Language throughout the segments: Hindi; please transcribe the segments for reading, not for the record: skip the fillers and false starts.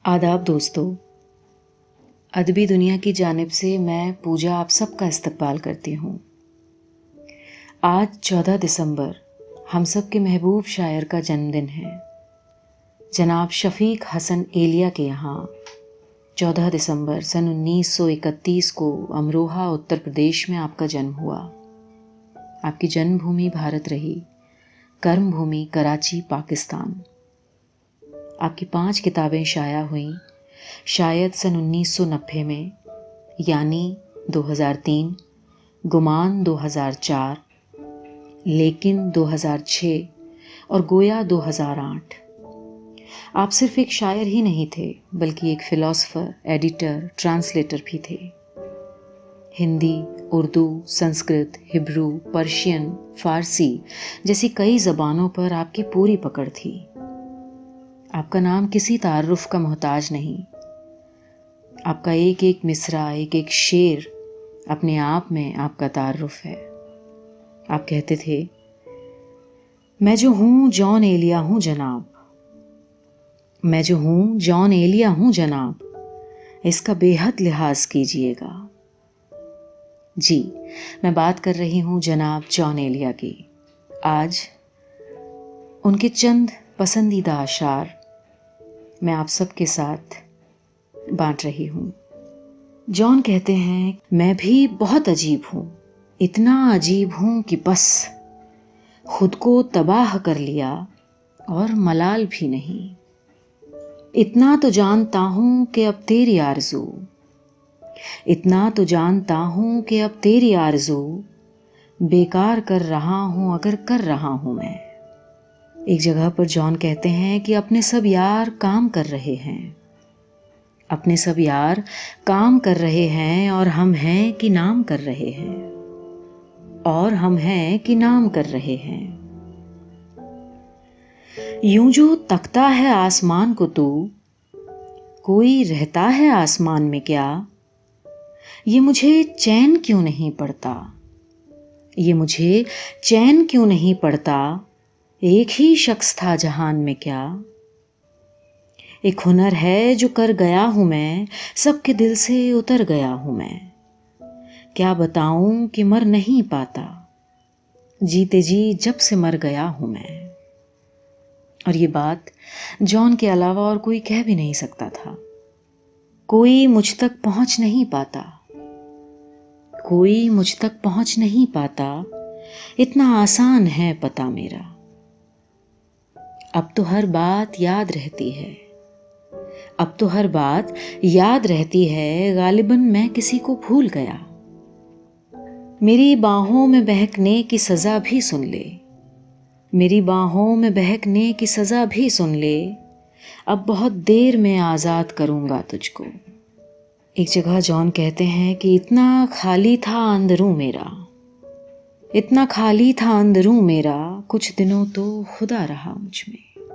आदाब दोस्तों, अदबी दुनिया की जानिब से मैं पूजा आप सबका इस्तकबाल करती हूँ। आज 14 दिसंबर हम सब के महबूब शायर का जन्मदिन है। जनाब शफीक हसन एलिया के यहाँ 14 दिसंबर सन 1931 को अमरोहा उत्तर प्रदेश में आपका जन्म हुआ। आपकी जन्मभूमि भारत रही, कर्मभूमि कराची पाकिस्तान। आपकी 5 किताबें शाया हुईं, शायद सन 1990 में, यानी 2003, गुमान 2004, लेकिन 2006 और गोया 2008। आप सिर्फ एक शायर ही नहीं थे, बल्कि एक फिलोसोफर, एडिटर, ट्रांसलेटर भी थे। हिंदी, उर्दू, संस्कृत, हिब्रू, पर्शियन, फारसी जैसी कई ज़बानों पर आपकी पूरी पकड़ थी। आपका नाम किसी तारुफ का मोहताज नहीं। आपका एक एक मिसरा, एक एक शेर अपने आप में आपका तारुफ है। आप कहते थे, मैं जो हूँ जॉन एलिया हूँ जनाब, मैं जो हूँ जॉन एलिया हूँ जनाब, इसका बेहद लिहाज कीजिएगा। जी, मैं बात कर रही हूँ जनाब जॉन एलिया की। आज उनके चंद पसंदीदा अशार मैं आप सबके साथ बांट रही हूँ। जॉन कहते हैं, मैं भी बहुत अजीब हूँ, इतना अजीब हूँ कि बस खुद को तबाह कर लिया और मलाल भी नहीं। इतना तो जानता हूँ कि अब तेरी आरज़ू, इतना तो जानता हूँ कि अब तेरी आरज़ू बेकार कर रहा हूँ अगर कर रहा हूँ मैं। एक जगह पर जॉन कहते हैं कि अपने सब यार काम कर रहे हैं, अपने सब यार काम कर रहे हैं और हम हैं कि नाम कर रहे हैं, और हम हैं कि नाम कर रहे हैं। यूं जो तकता है आसमान को तू, कोई रहता है आसमान में क्या? ये मुझे चैन क्यों नहीं पड़ता, ये मुझे चैन क्यों नहीं पड़ता? एक ही शख्स था जहान में क्या? एक हुनर है जो कर गया हूँ मैं, सबके दिल से उतर गया हूँ मैं। क्या बताऊं कि मर नहीं पाता, जीते जी जब से मर गया हूँ मैं। और ये बात जॉन के अलावा और कोई कह भी नहीं सकता था। कोई मुझ तक पहुंच नहीं पाता, कोई मुझ तक पहुंच नहीं पाता, इतना आसान है पता मेरा। अब तो हर बात याद रहती है, अब तो हर बात याद रहती है, गालिबन मैं किसी को भूल गया। मेरी बाहों में बहकने की सज़ा भी सुन ले, मेरी बाहों में बहकने की सज़ा भी सुन ले, अब बहुत देर में आज़ाद करूँगा तुझको। एक जगह जॉन कहते हैं कि इतना खाली था अंदरूं मेरा, इतना खाली था अंदरूं मेरा, कुछ दिनों तो खुदा रहा मुझ में।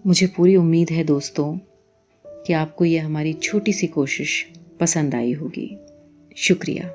मुझे पूरी उम्मीद है दोस्तों कि आपको ये हमारी छोटी सी कोशिश पसंद आई होगी। शुक्रिया।